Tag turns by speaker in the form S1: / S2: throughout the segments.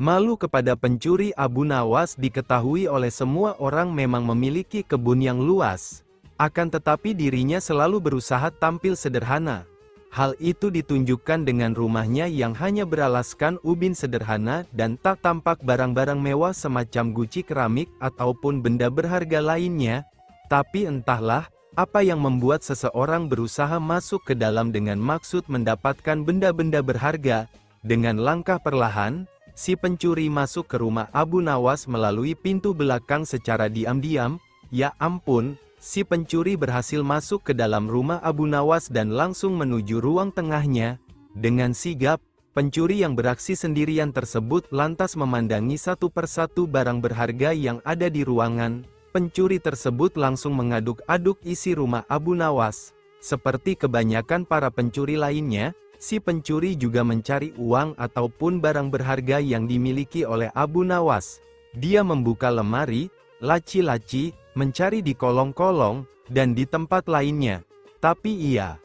S1: Malu kepada pencuri Abu Nawas diketahui oleh semua orang memang memiliki kebun yang luas. Akan tetapi dirinya selalu berusaha tampil sederhana. Hal itu ditunjukkan dengan rumahnya yang hanya beralaskan ubin sederhana dan tak tampak barang-barang mewah semacam guci keramik ataupun benda berharga lainnya. Tapi entahlah, apa yang membuat seseorang berusaha masuk ke dalam dengan maksud mendapatkan benda-benda berharga. Dengan langkah perlahan, si pencuri masuk ke rumah Abu Nawas melalui pintu belakang secara diam-diam. Ya ampun, si pencuri berhasil masuk ke dalam rumah Abu Nawas dan langsung menuju ruang tengahnya. Dengan sigap, pencuri yang beraksi sendirian tersebut lantas memandangi satu persatu barang berharga yang ada di ruangan. Pencuri tersebut langsung mengaduk-aduk isi rumah Abu Nawas. Seperti kebanyakan para pencuri lainnya, si pencuri juga mencari uang ataupun barang berharga yang dimiliki oleh Abu Nawas. Dia membuka lemari, laci-laci, mencari di kolong-kolong, dan di tempat lainnya. Tapi ia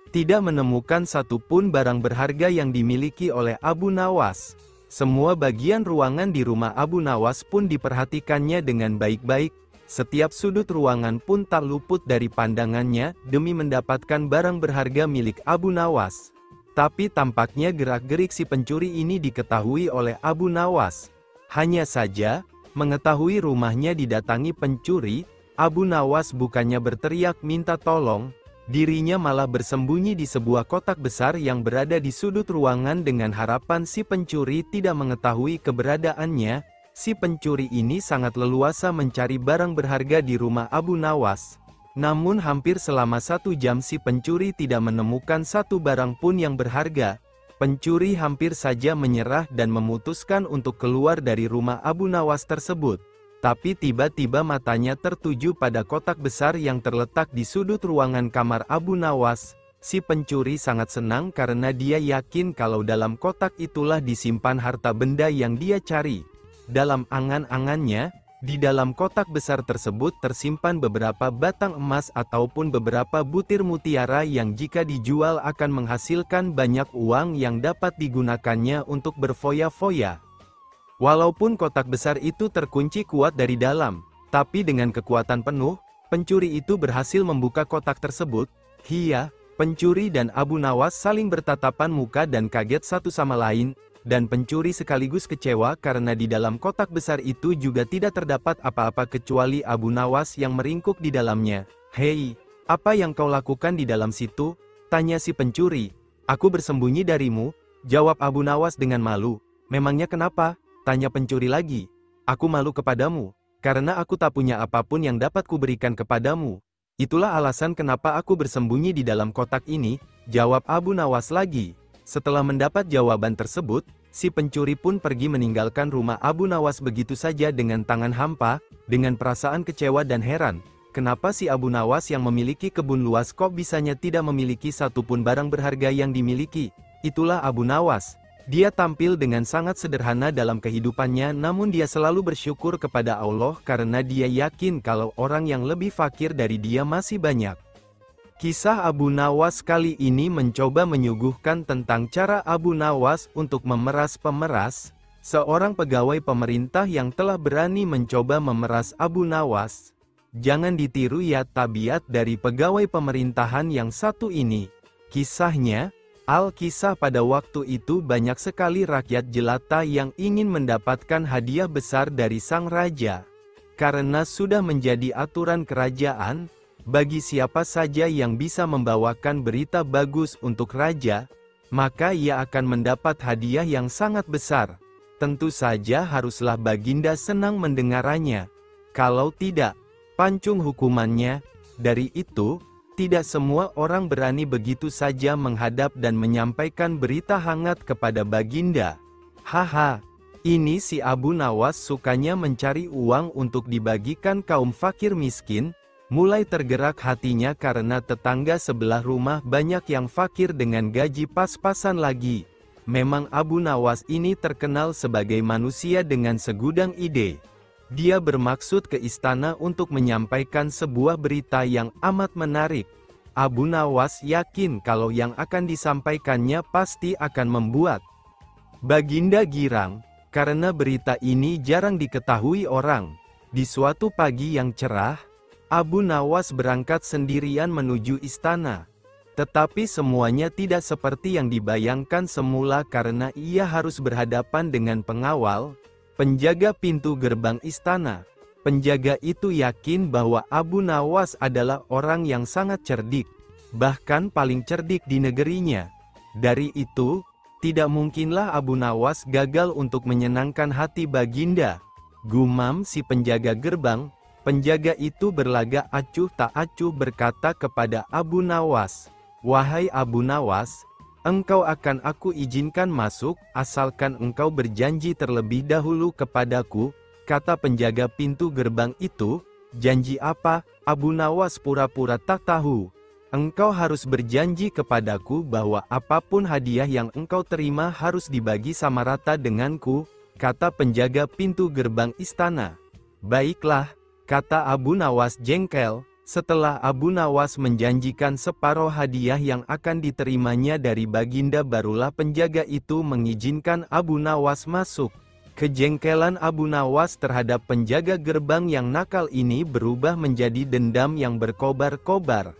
S1: tidak menemukan satupun barang berharga yang dimiliki oleh Abu Nawas. Semua bagian ruangan di rumah Abu Nawas pun diperhatikannya dengan baik-baik. Setiap sudut ruangan pun tak luput dari pandangannya demi mendapatkan barang berharga milik Abu Nawas. Tapi tampaknya gerak-gerik si pencuri ini diketahui oleh Abu Nawas. Hanya saja, mengetahui rumahnya didatangi pencuri, Abu Nawas bukannya berteriak minta tolong, dirinya malah bersembunyi di sebuah kotak besar yang berada di sudut ruangan dengan harapan si pencuri tidak mengetahui keberadaannya. Si pencuri ini sangat leluasa mencari barang berharga di rumah Abu Nawas. Namun hampir selama 1 jam si pencuri tidak menemukan satu barang pun yang berharga. Pencuri hampir saja menyerah dan memutuskan untuk keluar dari rumah Abu Nawas tersebut. Tapi tiba-tiba matanya tertuju pada kotak besar yang terletak di sudut ruangan kamar Abu Nawas. Si pencuri sangat senang karena dia yakin kalau dalam kotak itulah disimpan harta benda yang dia cari. Dalam angan-angannya, di dalam kotak besar tersebut tersimpan beberapa batang emas ataupun beberapa butir mutiara yang jika dijual akan menghasilkan banyak uang yang dapat digunakannya untuk berfoya-foya. Walaupun kotak besar itu terkunci kuat dari dalam, tapi dengan kekuatan penuh, pencuri itu berhasil membuka kotak tersebut. Hia, pencuri dan Abu Nawas saling bertatapan muka dan kaget satu sama lain, dan pencuri sekaligus kecewa karena di dalam kotak besar itu juga tidak terdapat apa-apa kecuali Abu Nawas yang meringkuk di dalamnya. "Hei, apa yang kau lakukan di dalam situ?" tanya si pencuri. "Aku bersembunyi darimu," jawab Abu Nawas dengan malu. "Memangnya kenapa?" tanya pencuri lagi. "Aku malu kepadamu, karena aku tak punya apapun yang dapat kuberikan kepadamu. Itulah alasan kenapa aku bersembunyi di dalam kotak ini," jawab Abu Nawas lagi. Setelah mendapat jawaban tersebut, si pencuri pun pergi meninggalkan rumah Abu Nawas begitu saja dengan tangan hampa, dengan perasaan kecewa dan heran. Kenapa si Abu Nawas yang memiliki kebun luas kok bisanya tidak memiliki satupun barang berharga yang dimiliki? Itulah Abu Nawas. Dia tampil dengan sangat sederhana dalam kehidupannya, namun dia selalu bersyukur kepada Allah karena dia yakin kalau orang yang lebih fakir dari dia masih banyak. Kisah Abu Nawas kali ini mencoba menyuguhkan tentang cara Abu Nawas untuk memeras pemeras, seorang pegawai pemerintah yang telah berani mencoba memeras Abu Nawas. Jangan ditiru ya tabiat dari pegawai pemerintahan yang satu ini. Kisahnya, Alkisah pada waktu itu banyak sekali rakyat jelata yang ingin mendapatkan hadiah besar dari sang raja. Karena sudah menjadi aturan kerajaan, bagi siapa saja yang bisa membawakan berita bagus untuk raja, maka ia akan mendapat hadiah yang sangat besar. Tentu saja haruslah Baginda senang mendengarannya. Kalau tidak, pancung hukumannya. Dari itu, tidak semua orang berani begitu saja menghadap dan menyampaikan berita hangat kepada Baginda. Haha, ini si Abu Nawas sukanya mencari uang untuk dibagikan kaum fakir miskin. Mulai tergerak hatinya karena tetangga sebelah rumah banyak yang fakir dengan gaji pas-pasan lagi. Memang Abu Nawas ini terkenal sebagai manusia dengan segudang ide. Dia bermaksud ke istana untuk menyampaikan sebuah berita yang amat menarik. Abu Nawas yakin kalau yang akan disampaikannya pasti akan membuat Baginda girang. Karena berita ini jarang diketahui orang, di suatu pagi yang cerah, Abu Nawas berangkat sendirian menuju istana. Tetapi semuanya tidak seperti yang dibayangkan semula karena ia harus berhadapan dengan pengawal, penjaga pintu gerbang istana. Penjaga itu yakin bahwa Abu Nawas adalah orang yang sangat cerdik, bahkan paling cerdik di negerinya. Dari itu, tidak mungkinlah Abu Nawas gagal untuk menyenangkan hati Baginda. Gumam si penjaga gerbang. Penjaga itu berlagak acuh tak acuh berkata kepada Abu Nawas, "Wahai Abu Nawas, engkau akan aku izinkan masuk, asalkan engkau berjanji terlebih dahulu kepadaku." Kata penjaga pintu gerbang itu, "Janji apa?" Abu Nawas pura-pura tak tahu. "Engkau harus berjanji kepadaku bahwa apapun hadiah yang engkau terima harus dibagi sama rata denganku," kata penjaga pintu gerbang istana. "Baiklah," kata Abu Nawas jengkel. Setelah Abu Nawas menjanjikan separuh hadiah yang akan diterimanya dari Baginda, barulah penjaga itu mengizinkan Abu Nawas masuk. Kejengkelan Abu Nawas terhadap penjaga gerbang yang nakal ini berubah menjadi dendam yang berkobar-kobar.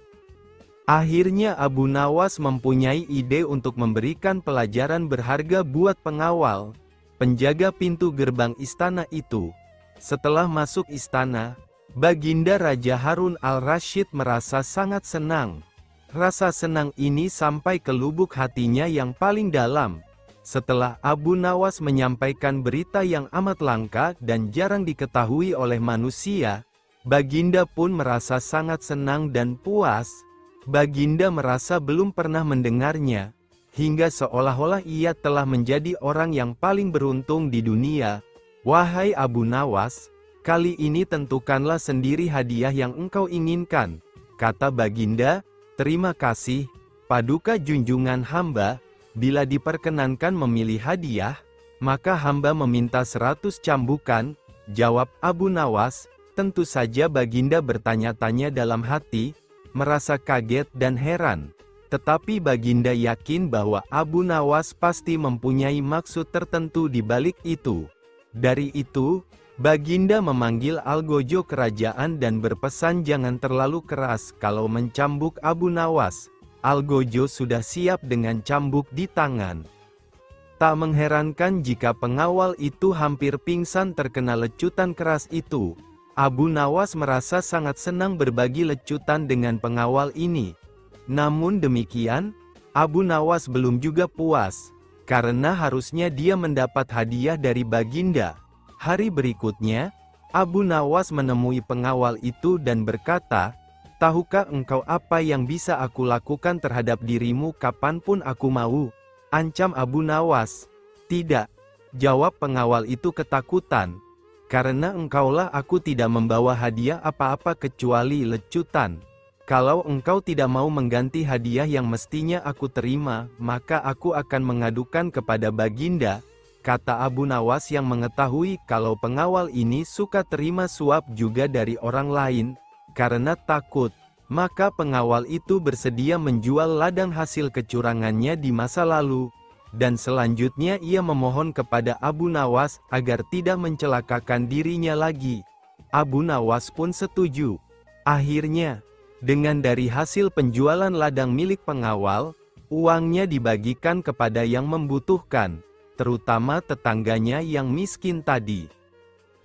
S1: Akhirnya Abu Nawas mempunyai ide untuk memberikan pelajaran berharga buat pengawal, penjaga pintu gerbang istana itu. Setelah masuk istana, Baginda Raja Harun al-Rasyid merasa sangat senang. Rasa senang ini sampai ke lubuk hatinya yang paling dalam. Setelah Abu Nawas menyampaikan berita yang amat langka dan jarang diketahui oleh manusia, Baginda pun merasa sangat senang dan puas. Baginda merasa belum pernah mendengarnya, hingga seolah-olah ia telah menjadi orang yang paling beruntung di dunia. "Wahai Abu Nawas, kali ini tentukanlah sendiri hadiah yang engkau inginkan," kata Baginda. "Terima kasih, Paduka junjungan hamba. Bila diperkenankan memilih hadiah, maka hamba meminta 100 cambukan," jawab Abu Nawas. Tentu saja Baginda bertanya-tanya dalam hati, merasa kaget dan heran. Tetapi Baginda yakin bahwa Abu Nawas pasti mempunyai maksud tertentu di balik itu. Dari itu, Baginda memanggil algojo kerajaan dan berpesan jangan terlalu keras kalau mencambuk Abu Nawas. Algojo sudah siap dengan cambuk di tangan. Tak mengherankan jika pengawal itu hampir pingsan terkena lecutan keras itu. Abu Nawas merasa sangat senang berbagi lecutan dengan pengawal ini. Namun demikian, Abu Nawas belum juga puas, karena harusnya dia mendapat hadiah dari Baginda. Hari berikutnya, Abu Nawas menemui pengawal itu dan berkata, "Tahukah engkau apa yang bisa aku lakukan terhadap dirimu kapanpun aku mau?" ancam Abu Nawas. "Tidak," jawab pengawal itu ketakutan. "Karena engkaulah aku tidak membawa hadiah apa-apa kecuali lecutan. Kalau engkau tidak mau mengganti hadiah yang mestinya aku terima, maka aku akan mengadukan kepada Baginda," kata Abu Nawas yang mengetahui kalau pengawal ini suka terima suap juga dari orang lain. Karena takut, maka pengawal itu bersedia menjual ladang hasil kecurangannya di masa lalu. Dan selanjutnya ia memohon kepada Abu Nawas agar tidak mencelakakan dirinya lagi. Abu Nawas pun setuju. Akhirnya, dengan dari hasil penjualan ladang milik pengawal, uangnya dibagikan kepada yang membutuhkan, terutama tetangganya yang miskin tadi.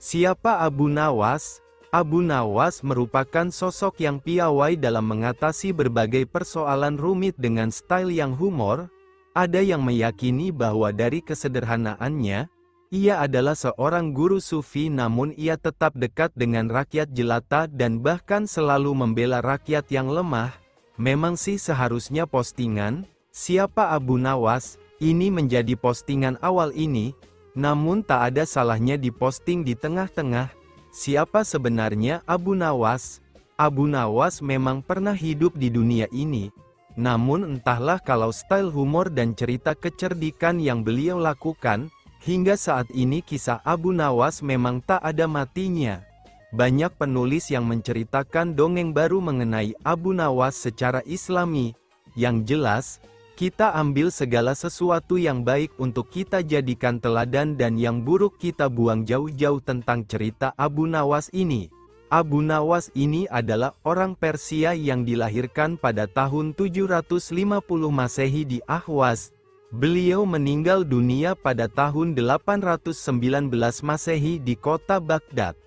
S1: Siapa Abu Nawas? Abu Nawas merupakan sosok yang piawai dalam mengatasi berbagai persoalan rumit dengan style yang humor. Ada yang meyakini bahwa dari kesederhanaannya, ia adalah seorang guru sufi namun ia tetap dekat dengan rakyat jelata dan bahkan selalu membela rakyat yang lemah. Memang sih seharusnya postingan, "Siapa Abu Nawas?" ini menjadi postingan awal ini, namun tak ada salahnya diposting di tengah-tengah. Siapa sebenarnya Abu Nawas? Abu Nawas memang pernah hidup di dunia ini. Namun entahlah kalau style humor dan cerita kecerdikan yang beliau lakukan, hingga saat ini kisah Abu Nawas memang tak ada matinya. Banyak penulis yang menceritakan dongeng baru mengenai Abu Nawas secara Islami. Yang jelas, Kita ambil segala sesuatu yang baik untuk kita jadikan teladan dan yang buruk kita buang jauh-jauh tentang cerita Abu Nawas ini. Abu Nawas ini adalah orang Persia yang dilahirkan pada tahun 750 Masehi di Ahwas. Beliau meninggal dunia pada tahun 819 Masehi di kota Baghdad.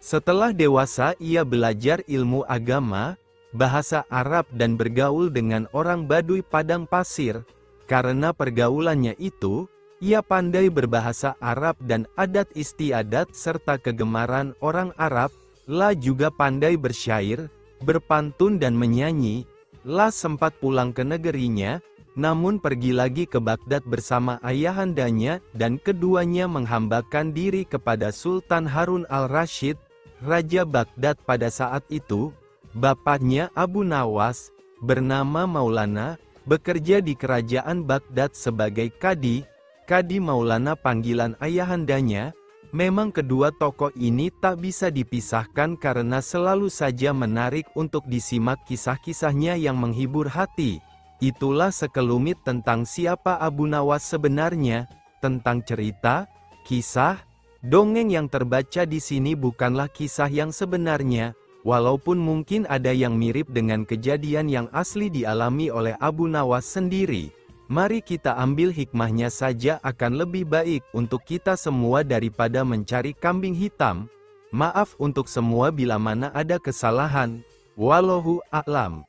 S1: Setelah dewasa ia belajar ilmu agama, bahasa Arab dan bergaul dengan orang Baduy padang pasir. Karena pergaulannya itu, ia pandai berbahasa Arab dan adat istiadat serta kegemaran orang Arab. La juga pandai bersyair, berpantun dan menyanyi. La sempat pulang ke negerinya, namun pergi lagi ke Baghdad bersama ayahandanya dan keduanya menghambakan diri kepada Sultan Harun al-Rasyid, Raja Baghdad pada saat itu. Bapaknya Abu Nawas, bernama Maulana, bekerja di kerajaan Baghdad sebagai kadi. Kadi Maulana panggilan ayahandanya. Memang kedua tokoh ini tak bisa dipisahkan karena selalu saja menarik untuk disimak kisah-kisahnya yang menghibur hati. Itulah sekelumit tentang siapa Abu Nawas sebenarnya, tentang cerita, kisah, dongeng yang terbaca di sini bukanlah kisah yang sebenarnya. Walaupun mungkin ada yang mirip dengan kejadian yang asli dialami oleh Abu Nawas sendiri. Mari kita ambil hikmahnya saja akan lebih baik untuk kita semua daripada mencari kambing hitam. Maaf untuk semua bila mana ada kesalahan. Wallahu a'lam.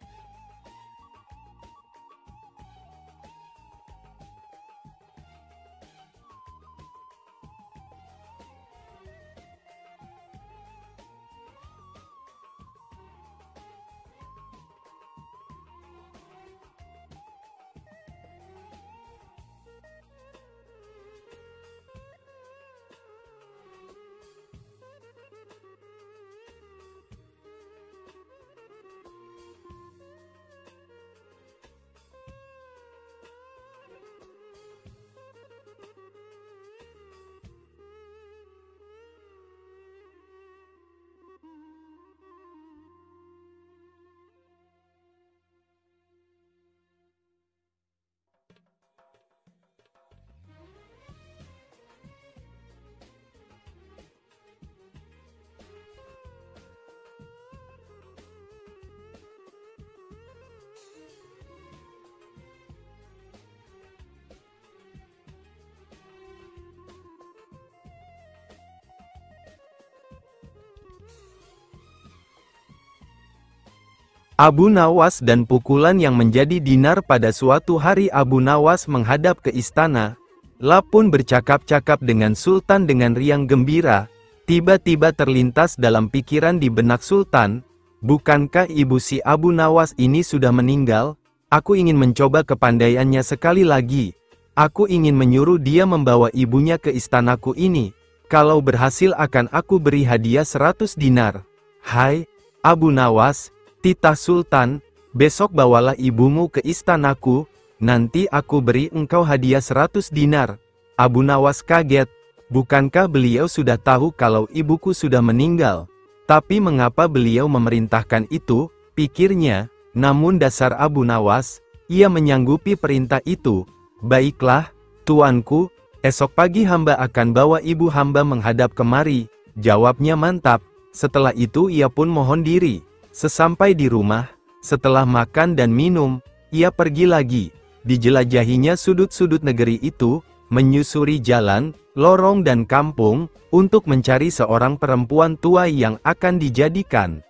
S1: Abu Nawas dan pukulan yang menjadi dinar. Pada suatu hari Abu Nawas menghadap ke istana. La pun bercakap-cakap dengan Sultan dengan riang gembira. Tiba-tiba terlintas dalam pikiran di benak Sultan, bukankah ibu si Abu Nawas ini sudah meninggal? Aku ingin mencoba kepandaiannya sekali lagi. Aku ingin menyuruh dia membawa ibunya ke istanaku ini. Kalau berhasil akan aku beri hadiah 100 dinar. Hai, Abu Nawas, titah Sultan, besok bawalah ibumu ke istanaku, nanti aku beri engkau hadiah 100 dinar. Abu Nawas kaget, bukankah beliau sudah tahu kalau ibuku sudah meninggal? Tapi mengapa beliau memerintahkan itu, pikirnya. Namun dasar Abu Nawas, ia menyanggupi perintah itu. Baiklah, tuanku, esok pagi hamba akan bawa ibu hamba menghadap kemari, jawabnya mantap. Setelah itu ia pun mohon diri. Sesampai di rumah, setelah makan dan minum, ia pergi lagi. Dijelajahinya sudut-sudut negeri itu, menyusuri jalan, lorong dan kampung, untuk mencari seorang perempuan tua yang akan dijadikan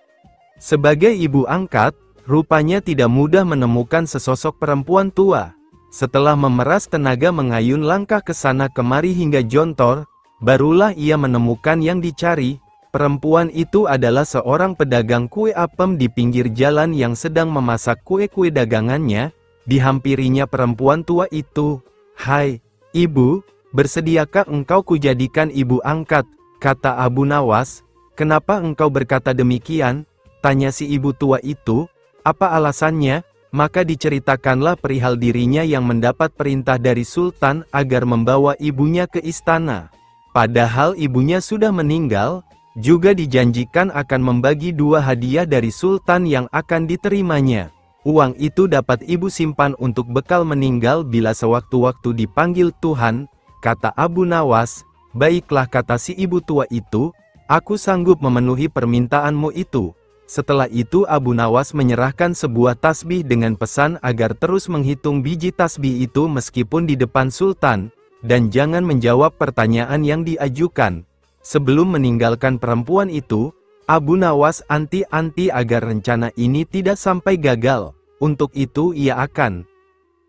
S1: sebagai ibu angkat. Rupanya tidak mudah menemukan sesosok perempuan tua. Setelah memeras tenaga mengayun langkah ke sana kemari hingga jontor, barulah ia menemukan yang dicari. Perempuan itu adalah seorang pedagang kue apem di pinggir jalan yang sedang memasak kue-kue dagangannya. Dihampirinya perempuan tua itu. Hai, ibu, bersediakah engkau kujadikan ibu angkat? Kata Abu Nawas. Kenapa engkau berkata demikian? Tanya si ibu tua itu. Apa alasannya? Maka diceritakanlah perihal dirinya yang mendapat perintah dari Sultan agar membawa ibunya ke istana. Padahal ibunya sudah meninggal. Juga dijanjikan akan membagi 2 hadiah dari Sultan yang akan diterimanya. Uang itu dapat ibu simpan untuk bekal meninggal bila sewaktu-waktu dipanggil Tuhan, kata Abu Nawas. Baiklah, kata si ibu tua itu, aku sanggup memenuhi permintaanmu itu. Setelah itu Abu Nawas menyerahkan sebuah tasbih dengan pesan agar terus menghitung biji tasbih itu meskipun di depan Sultan, dan jangan menjawab pertanyaan yang diajukan. Sebelum meninggalkan perempuan itu, Abu Nawas anti-anti agar rencana ini tidak sampai gagal. Untuk itu ia akan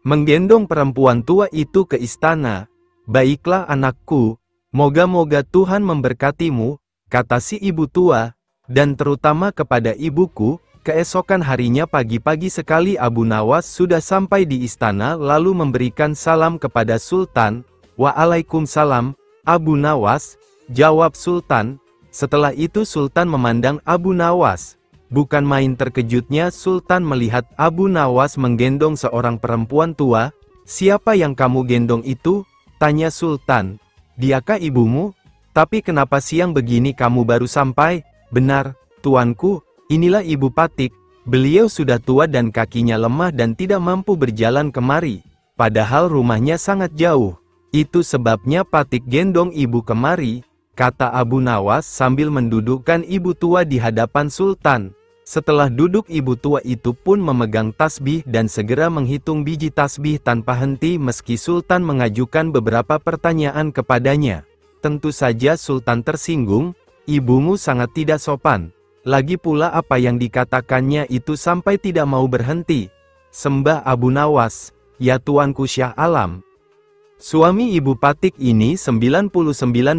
S1: menggendong perempuan tua itu ke istana. Baiklah anakku, moga-moga Tuhan memberkatimu, kata si ibu tua, dan terutama kepada ibuku. Keesokan harinya pagi-pagi sekali Abu Nawas sudah sampai di istana lalu memberikan salam kepada Sultan. Waalaikumsalam, Abu Nawas, jawab Sultan. Setelah itu Sultan memandang Abu Nawas. Bukan main terkejutnya Sultan melihat Abu Nawas menggendong seorang perempuan tua. Siapa yang kamu gendong itu? Tanya Sultan. Diakah ibumu? Tapi kenapa siang begini kamu baru sampai? Benar, tuanku, inilah ibu Patik. Beliau sudah tua dan kakinya lemah dan tidak mampu berjalan kemari. Padahal rumahnya sangat jauh. Itu sebabnya Patik gendong ibu kemari, kata Abu Nawas sambil mendudukkan ibu tua di hadapan Sultan. Setelah duduk ibu tua itu pun memegang tasbih dan segera menghitung biji tasbih tanpa henti meski Sultan mengajukan beberapa pertanyaan kepadanya. Tentu saja Sultan tersinggung, ibumu sangat tidak sopan. Lagi pula apa yang dikatakannya itu sampai tidak mau berhenti. Sembah Abu Nawas, ya tuanku Syah Alam. Suami ibu Patik ini 99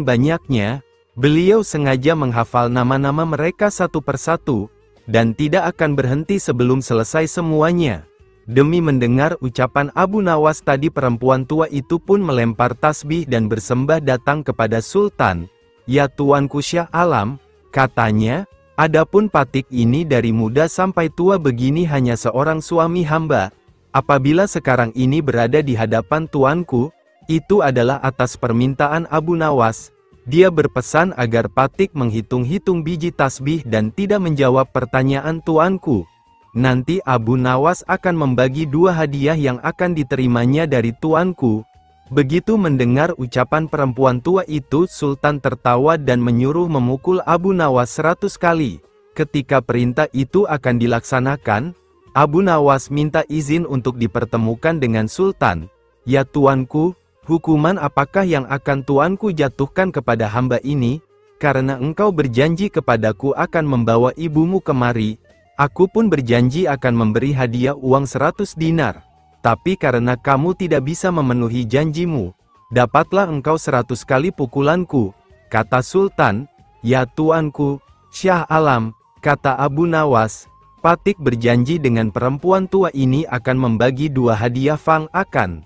S1: banyaknya, beliau sengaja menghafal nama-nama mereka satu persatu, dan tidak akan berhenti sebelum selesai semuanya. Demi mendengar ucapan Abu Nawas tadi perempuan tua itu pun melempar tasbih dan bersembah datang kepada Sultan. Ya tuanku Syah Alam, katanya, adapun Patik ini dari muda sampai tua begini hanya seorang suami hamba. Apabila sekarang ini berada di hadapan tuanku, itu adalah atas permintaan Abu Nawas. Dia berpesan agar Patik menghitung-hitung biji tasbih dan tidak menjawab pertanyaan tuanku. Nanti Abu Nawas akan membagi 2 hadiah yang akan diterimanya dari tuanku. Begitu mendengar ucapan perempuan tua itu Sultan tertawa dan menyuruh memukul Abu Nawas 100 kali. Ketika perintah itu akan dilaksanakan, Abu Nawas minta izin untuk dipertemukan dengan Sultan. Ya tuanku, hukuman apakah yang akan tuanku jatuhkan kepada hamba ini? Karena engkau berjanji kepadaku akan membawa ibumu kemari, aku pun berjanji akan memberi hadiah uang 100 dinar. Tapi karena kamu tidak bisa memenuhi janjimu, dapatlah engkau 100 kali pukulanku, kata Sultan. Ya tuanku, Syah Alam, kata Abu Nawas. Patik berjanji dengan perempuan tua ini akan membagi 2 hadiah fang akan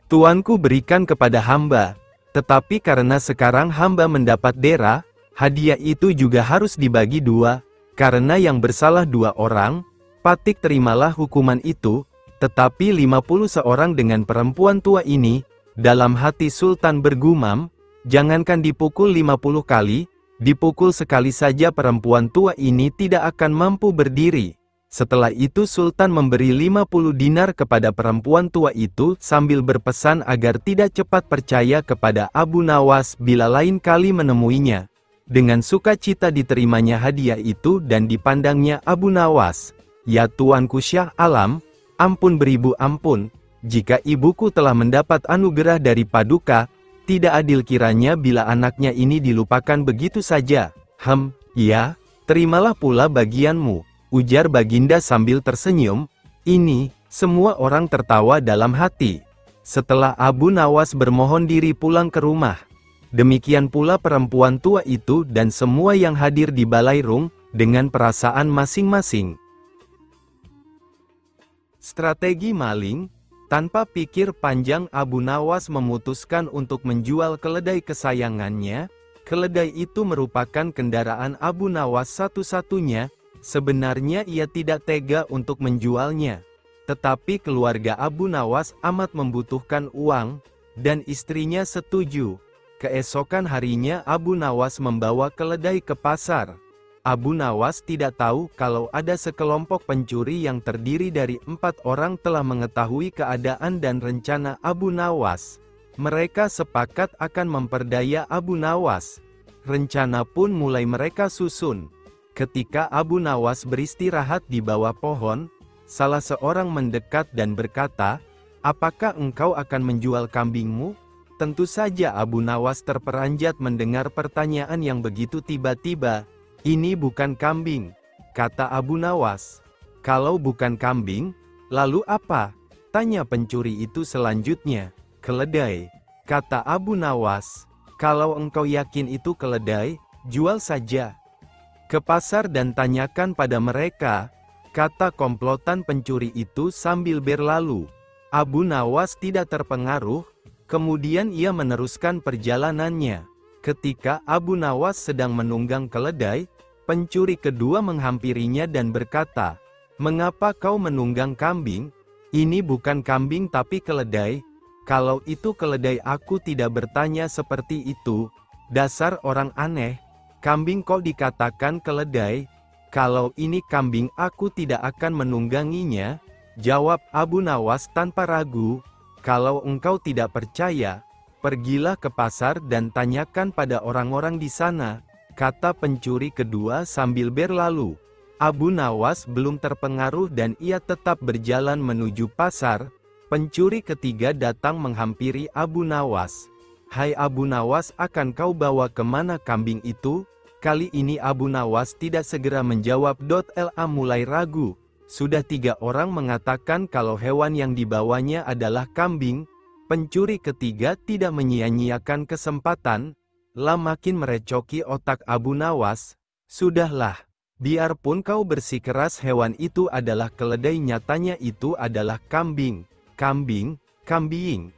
S1: tuanku berikan kepada hamba, tetapi karena sekarang hamba mendapat dera, hadiah itu juga harus dibagi 2, karena yang bersalah 2 orang, Patik terimalah hukuman itu, tetapi 50 seorang dengan perempuan tua ini. Dalam hati Sultan bergumam, jangankan dipukul 50 kali, dipukul sekali saja perempuan tua ini tidak akan mampu berdiri. Setelah itu Sultan memberi 50 dinar kepada perempuan tua itu sambil berpesan agar tidak cepat percaya kepada Abu Nawas bila lain kali menemuinya. Dengan sukacita diterimanya hadiah itu dan dipandangnya Abu Nawas. Ya tuanku Syah Alam, ampun beribu ampun, jika ibuku telah mendapat anugerah dari Paduka, tidak adil kiranya bila anaknya ini dilupakan begitu saja. Ya, terimalah pula bagianmu, ujar Baginda sambil tersenyum. Ini, semua orang tertawa dalam hati. Setelah Abu Nawas bermohon diri pulang ke rumah, demikian pula perempuan tua itu dan semua yang hadir di Balairung, dengan perasaan masing-masing. Strategi maling. Tanpa pikir panjang Abu Nawas memutuskan untuk menjual keledai kesayangannya. Keledai itu merupakan kendaraan Abu Nawas satu-satunya. Sebenarnya ia tidak tega untuk menjualnya, tetapi keluarga Abu Nawas amat membutuhkan uang, dan istrinya setuju. Keesokan harinya Abu Nawas membawa keledai ke pasar. Abu Nawas tidak tahu kalau ada sekelompok pencuri yang terdiri dari 4 orang telah mengetahui keadaan dan rencana Abu Nawas. Mereka sepakat akan memperdaya Abu Nawas. Rencana pun mulai mereka susun. Ketika Abu Nawas beristirahat di bawah pohon, salah seorang mendekat dan berkata, "Apakah engkau akan menjual kambingmu?" Tentu saja Abu Nawas terperanjat mendengar pertanyaan yang begitu tiba-tiba. "Ini bukan kambing," kata Abu Nawas. "Kalau bukan kambing, lalu apa?" tanya pencuri itu selanjutnya. "Keledai," kata Abu Nawas. "Kalau engkau yakin itu keledai, jual saja ke pasar dan tanyakan pada mereka," kata komplotan pencuri itu sambil berlalu. Abu Nawas tidak terpengaruh, kemudian ia meneruskan perjalanannya. Ketika Abu Nawas sedang menunggang keledai, pencuri kedua menghampirinya dan berkata, "Mengapa kau menunggang kambing? Ini bukan kambing tapi keledai." "Kalau itu keledai aku tidak bertanya seperti itu. Dasar orang aneh, kambing kok dikatakan keledai? Kalau ini kambing aku tidak akan menungganginya," jawab Abu Nawas tanpa ragu. "Kalau engkau tidak percaya, pergilah ke pasar dan tanyakan pada orang-orang di sana," kata pencuri kedua sambil berlalu. Abu Nawas belum terpengaruh dan ia tetap berjalan menuju pasar. Pencuri ketiga datang menghampiri Abu Nawas. "Hai Abu Nawas, akan kau bawa kemana kambing itu?" Kali ini Abu Nawas tidak segera menjawab. La mulai ragu. Sudah 3 orang mengatakan kalau hewan yang dibawanya adalah kambing. Pencuri ketiga tidak menyia-nyiakan kesempatan. La makin merecoki otak Abu Nawas. "Sudahlah, biarpun kau bersikeras hewan itu adalah keledai, nyatanya itu adalah kambing. Kambing, kambing."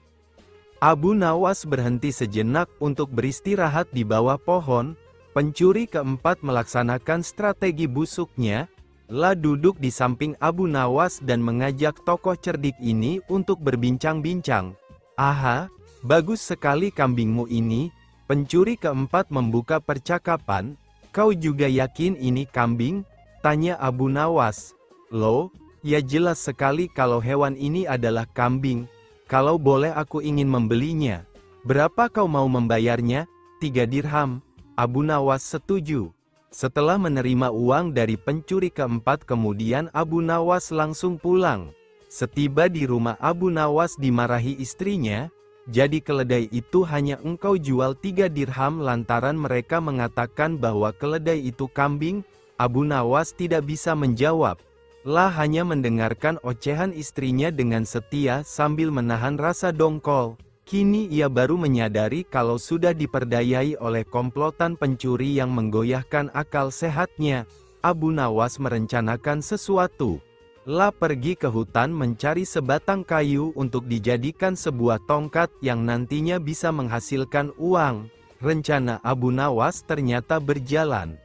S1: Abu Nawas berhenti sejenak untuk beristirahat di bawah pohon. Pencuri keempat melaksanakan strategi busuknya. La duduk di samping Abu Nawas dan mengajak tokoh cerdik ini untuk berbincang-bincang. "Aha, bagus sekali kambingmu ini." Pencuri keempat membuka percakapan. "Kau juga yakin ini kambing?" tanya Abu Nawas. "Loh, ya jelas sekali kalau hewan ini adalah kambing. Kalau boleh aku ingin membelinya. Berapa kau mau membayarnya?" 3 dirham. Abu Nawas setuju. Setelah menerima uang dari pencuri keempat, kemudian Abu Nawas langsung pulang. Setiba di rumah, Abu Nawas dimarahi istrinya. "Jadi keledai itu hanya engkau jual 3 dirham lantaran mereka mengatakan bahwa keledai itu kambing?" Abu Nawas tidak bisa menjawab. La hanya mendengarkan ocehan istrinya dengan setia sambil menahan rasa dongkol. Kini ia baru menyadari kalau sudah diperdayai oleh komplotan pencuri yang menggoyahkan akal sehatnya. Abu Nawas merencanakan sesuatu. La pergi ke hutan mencari sebatang kayu untuk dijadikan sebuah tongkat yang nantinya bisa menghasilkan uang. Rencana Abu Nawas ternyata berjalan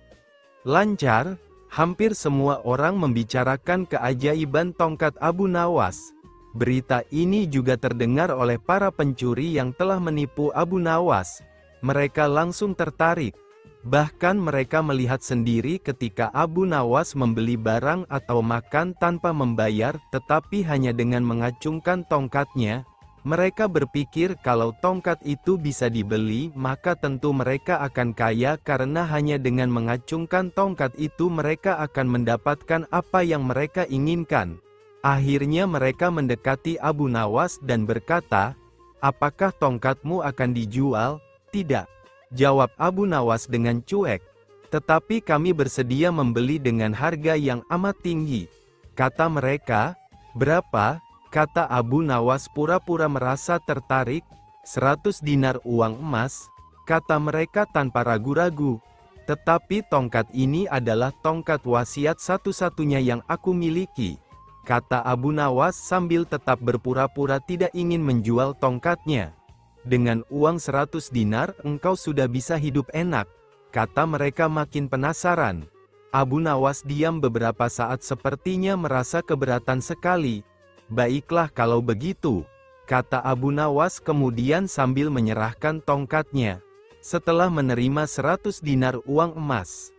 S1: lancar. Hampir semua orang membicarakan keajaiban tongkat Abu Nawas. Berita ini juga terdengar oleh para pencuri yang telah menipu Abu Nawas. Mereka langsung tertarik. Bahkan mereka melihat sendiri ketika Abu Nawas membeli barang atau makan tanpa membayar, tetapi hanya dengan mengacungkan tongkatnya. Mereka berpikir kalau tongkat itu bisa dibeli, maka tentu mereka akan kaya karena hanya dengan mengacungkan tongkat itu mereka akan mendapatkan apa yang mereka inginkan. Akhirnya mereka mendekati Abu Nawas dan berkata, "Apakah tongkatmu akan dijual?" "Tidak," jawab Abu Nawas dengan cuek. "Tetapi kami bersedia membeli dengan harga yang amat tinggi," kata mereka. "Berapa?" kata Abu Nawas pura-pura merasa tertarik. 100 dinar uang emas, kata mereka tanpa ragu-ragu. "Tetapi tongkat ini adalah tongkat wasiat satu-satunya yang aku miliki," kata Abu Nawas sambil tetap berpura-pura tidak ingin menjual tongkatnya. "Dengan uang 100 dinar engkau sudah bisa hidup enak," kata mereka makin penasaran. Abu Nawas diam beberapa saat, sepertinya merasa keberatan sekali. "Baiklah kalau begitu," kata Abu Nawas kemudian sambil menyerahkan tongkatnya. Setelah menerima 100 dinar uang emas,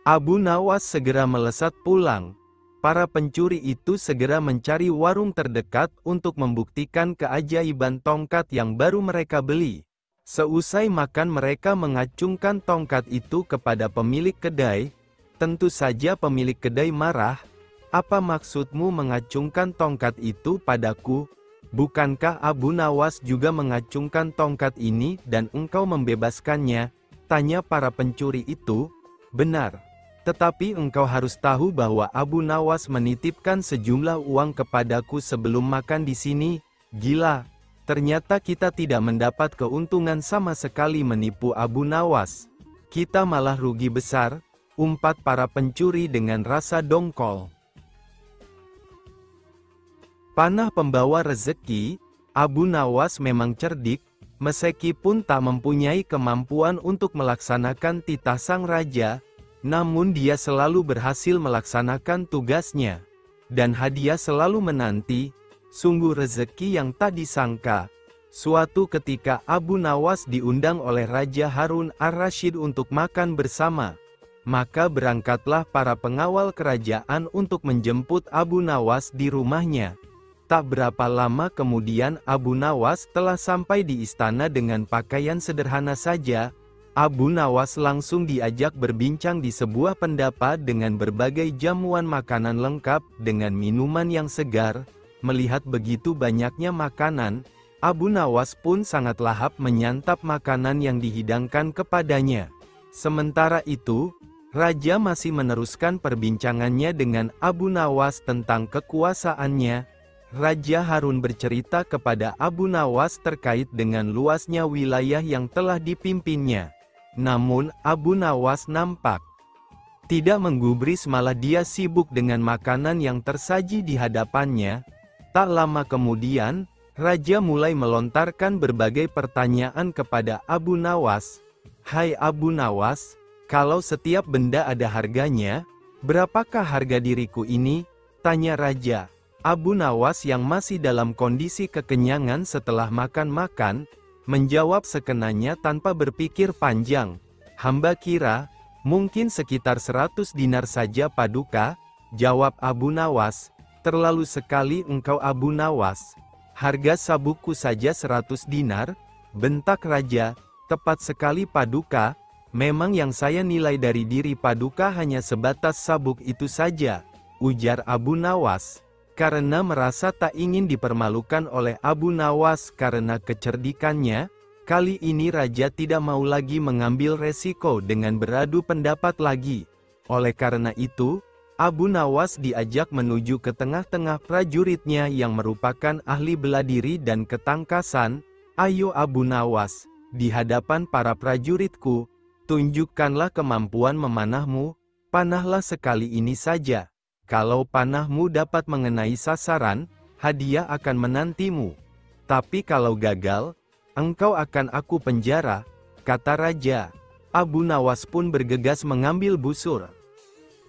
S1: Abu Nawas segera melesat pulang. Para pencuri itu segera mencari warung terdekat untuk membuktikan keajaiban tongkat yang baru mereka beli. Seusai makan mereka mengacungkan tongkat itu kepada pemilik kedai. Tentu saja pemilik kedai marah. "Apa maksudmu mengacungkan tongkat itu padaku? Bukankah Abu Nawas juga mengacungkan tongkat ini dan engkau membebaskannya?" tanya para pencuri itu. "Benar. Tetapi engkau harus tahu bahwa Abu Nawas menitipkan sejumlah uang kepadaku sebelum makan di sini." "Gila. Ternyata kita tidak mendapat keuntungan sama sekali menipu Abu Nawas. Kita malah rugi besar," umpat para pencuri dengan rasa dongkol. Panah pembawa rezeki, Abu Nawas memang cerdik, meskipun tak mempunyai kemampuan untuk melaksanakan titah sang raja, namun dia selalu berhasil melaksanakan tugasnya. Dan hadiah selalu menanti, sungguh rezeki yang tak disangka. Suatu ketika Abu Nawas diundang oleh Raja Harun ar-Rasyid untuk makan bersama. Maka berangkatlah para pengawal kerajaan untuk menjemput Abu Nawas di rumahnya. Tak berapa lama kemudian Abu Nawas telah sampai di istana dengan pakaian sederhana saja. Abu Nawas langsung diajak berbincang di sebuah pendapa dengan berbagai jamuan makanan lengkap dengan minuman yang segar. Melihat begitu banyaknya makanan, Abu Nawas pun sangat lahap menyantap makanan yang dihidangkan kepadanya. Sementara itu, Raja masih meneruskan perbincangannya dengan Abu Nawas tentang kekuasaannya. Raja Harun bercerita kepada Abu Nawas terkait dengan luasnya wilayah yang telah dipimpinnya. Namun, Abu Nawas nampak tidak menggubris, malah dia sibuk dengan makanan yang tersaji di hadapannya. Tak lama kemudian, Raja mulai melontarkan berbagai pertanyaan kepada Abu Nawas. "Hai Abu Nawas, kalau setiap benda ada harganya, berapakah harga diriku ini?" tanya Raja. Abu Nawas yang masih dalam kondisi kekenyangan setelah makan-makan, menjawab sekenanya tanpa berpikir panjang. "Hamba kira, mungkin sekitar 100 dinar saja Paduka," jawab Abu Nawas. "Terlalu sekali engkau Abu Nawas. Harga sabukku saja 100 dinar, bentak Raja. "Tepat sekali Paduka, memang yang saya nilai dari diri Paduka hanya sebatas sabuk itu saja," ujar Abu Nawas. Karena merasa tak ingin dipermalukan oleh Abu Nawas karena kecerdikannya, kali ini Raja tidak mau lagi mengambil resiko dengan beradu pendapat lagi. Oleh karena itu, Abu Nawas diajak menuju ke tengah-tengah prajuritnya yang merupakan ahli bela diri dan ketangkasan. "Ayo Abu Nawas, di hadapan para prajuritku, tunjukkanlah kemampuan memanahmu. Panahlah sekali ini saja. Kalau panahmu dapat mengenai sasaran, hadiah akan menantimu. Tapi kalau gagal, engkau akan aku penjara," kata Raja. Abu Nawas pun bergegas mengambil busur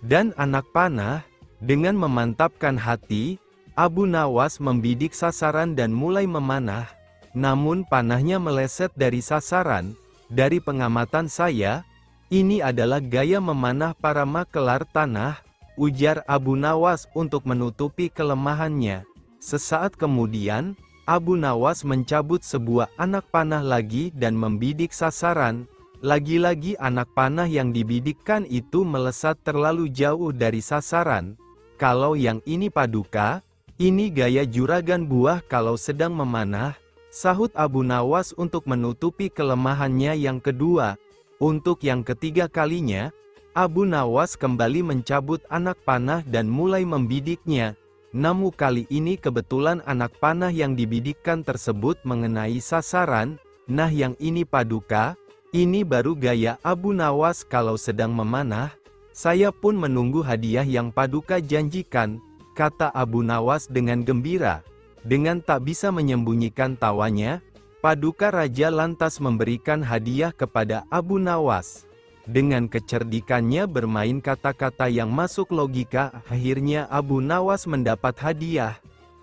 S1: dan anak panah. Dengan memantapkan hati, Abu Nawas membidik sasaran dan mulai memanah. Namun panahnya meleset dari sasaran. "Dari pengamatan saya, ini adalah gaya memanah para makelar tanah," ujar Abu Nawas untuk menutupi kelemahannya. Sesaat kemudian, Abu Nawas mencabut sebuah anak panah lagi dan membidik sasaran. Lagi-lagi anak panah yang dibidikkan itu melesat terlalu jauh dari sasaran. "Kalau yang ini Paduka, ini gaya juragan buah kalau sedang memanah," sahut Abu Nawas untuk menutupi kelemahannya yang kedua. Untuk yang ketiga kalinya, Abu Nawas kembali mencabut anak panah dan mulai membidiknya. Namun kali ini kebetulan anak panah yang dibidikkan tersebut mengenai sasaran. "Nah yang ini Paduka, ini baru gaya Abu Nawas kalau sedang memanah. Saya pun menunggu hadiah yang Paduka janjikan," kata Abu Nawas dengan gembira. Dengan tak bisa menyembunyikan tawanya, Paduka Raja lantas memberikan hadiah kepada Abu Nawas. Dengan kecerdikannya bermain kata-kata yang masuk logika, akhirnya Abu Nawas mendapat hadiah.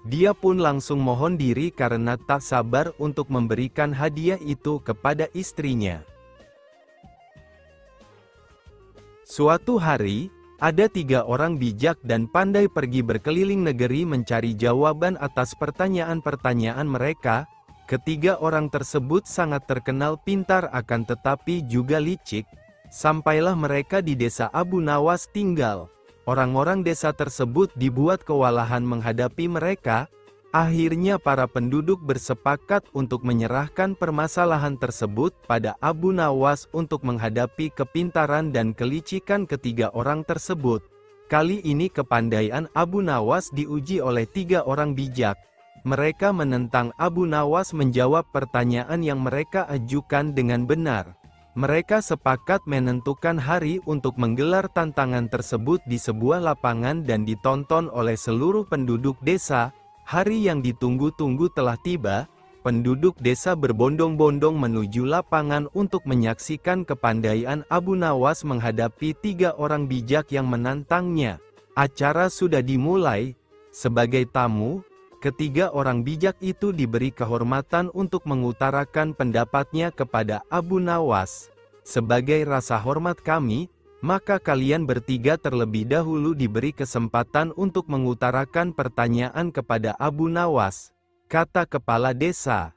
S1: Dia pun langsung mohon diri karena tak sabar untuk memberikan hadiah itu kepada istrinya. Suatu hari, ada 3 orang bijak dan pandai pergi berkeliling negeri mencari jawaban atas pertanyaan-pertanyaan mereka. Ketiga orang tersebut sangat terkenal pintar akan tetapi juga licik. Sampailah mereka di desa Abu Nawas tinggal. Orang-orang desa tersebut dibuat kewalahan menghadapi mereka. Akhirnya para penduduk bersepakat untuk menyerahkan permasalahan tersebut pada Abu Nawas untuk menghadapi kepintaran dan kelicikan ketiga orang tersebut. Kali ini kepandaian Abu Nawas diuji oleh 3 orang bijak. Mereka menentang Abu Nawas menjawab pertanyaan yang mereka ajukan dengan benar. Mereka sepakat menentukan hari untuk menggelar tantangan tersebut di sebuah lapangan dan ditonton oleh seluruh penduduk desa. Hari yang ditunggu-tunggu telah tiba, penduduk desa berbondong-bondong menuju lapangan untuk menyaksikan kepandaian Abu Nawas menghadapi 3 orang bijak yang menantangnya. Acara sudah dimulai. Sebagai tamu, ketiga orang bijak itu diberi kehormatan untuk mengutarakan pendapatnya kepada Abu Nawas. Sebagai rasa hormat kami, maka kalian bertiga terlebih dahulu diberi kesempatan untuk mengutarakan pertanyaan kepada Abu Nawas, kata kepala desa.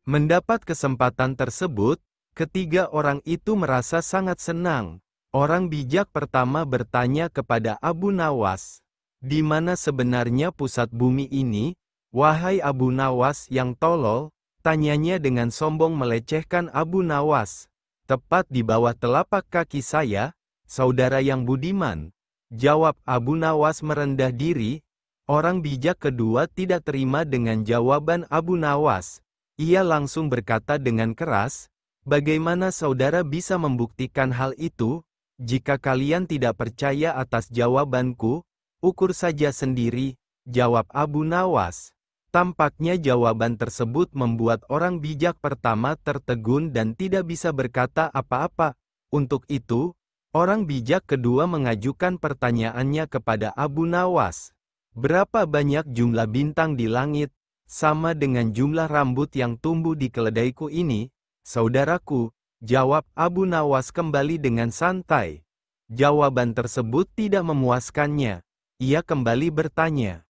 S1: Mendapat kesempatan tersebut, ketiga orang itu merasa sangat senang. Orang bijak pertama bertanya kepada Abu Nawas, "Di mana sebenarnya pusat bumi ini, wahai Abu Nawas yang tolol?" Tanyanya dengan sombong melecehkan Abu Nawas. "Tepat di bawah telapak kaki saya, saudara yang budiman," jawab Abu Nawas merendah diri. Orang bijak kedua tidak terima dengan jawaban Abu Nawas. Ia langsung berkata dengan keras, "Bagaimana saudara bisa membuktikan hal itu? Jika kalian tidak percaya atas jawabanku, ukur saja sendiri," jawab Abu Nawas. Tampaknya jawaban tersebut membuat orang bijak pertama tertegun dan tidak bisa berkata apa-apa. Untuk itu, orang bijak kedua mengajukan pertanyaannya kepada Abu Nawas. "Berapa banyak jumlah bintang di langit, sama dengan jumlah rambut yang tumbuh di keledaiku ini, saudaraku?" jawab Abu Nawas kembali dengan santai. Jawaban tersebut tidak memuaskannya. Ia kembali bertanya,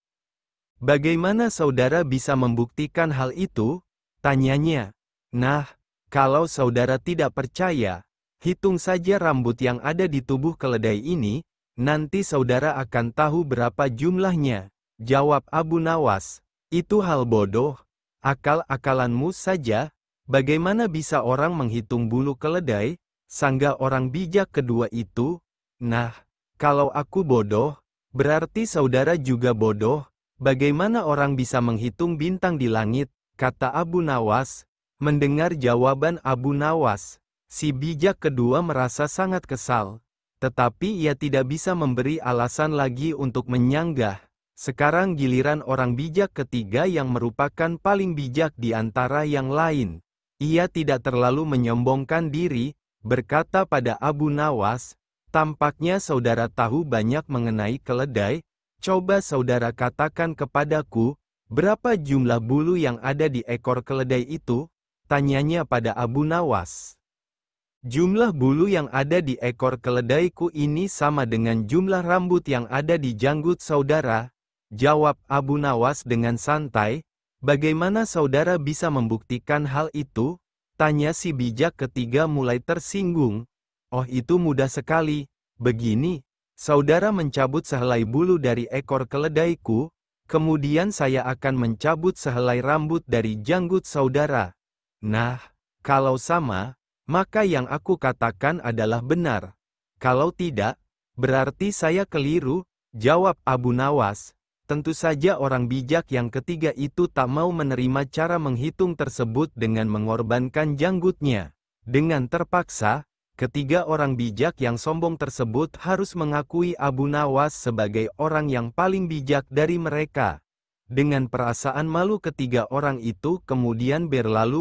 S1: "Bagaimana saudara bisa membuktikan hal itu?" tanyanya. "Nah, kalau saudara tidak percaya, hitung saja rambut yang ada di tubuh keledai ini, nanti saudara akan tahu berapa jumlahnya," jawab Abu Nawas. "Itu hal bodoh, akal-akalanmu saja. Bagaimana bisa orang menghitung bulu keledai?" sanggah orang bijak kedua itu. "Nah, kalau aku bodoh, berarti saudara juga bodoh. Bagaimana orang bisa menghitung bintang di langit?" kata Abu Nawas. Mendengar jawaban Abu Nawas, si bijak kedua merasa sangat kesal. Tetapi ia tidak bisa memberi alasan lagi untuk menyanggah. Sekarang giliran orang bijak ketiga yang merupakan paling bijak di antara yang lain. Ia tidak terlalu menyombongkan diri, berkata pada Abu Nawas, "Tampaknya saudara tahu banyak mengenai keledai. Coba saudara katakan kepadaku, berapa jumlah bulu yang ada di ekor keledai itu?" tanyanya pada Abu Nawas. "Jumlah bulu yang ada di ekor keledaiku ini sama dengan jumlah rambut yang ada di janggut saudara," jawab Abu Nawas dengan santai. "Bagaimana saudara bisa membuktikan hal itu?" tanya si bijak ketiga mulai tersinggung. "Oh, itu mudah sekali. Begini, saudara mencabut sehelai bulu dari ekor keledaiku, kemudian saya akan mencabut sehelai rambut dari janggut saudara. Nah, kalau sama, maka yang aku katakan adalah benar. Kalau tidak, berarti saya keliru," jawab Abu Nawas. Tentu saja orang bijak yang ketiga itu tak mau menerima cara menghitung tersebut dengan mengorbankan janggutnya. Dengan terpaksa, ketiga orang bijak yang sombong tersebut harus mengakui Abu Nawas sebagai orang yang paling bijak dari mereka. Dengan perasaan malu ketiga orang itu kemudian berlalu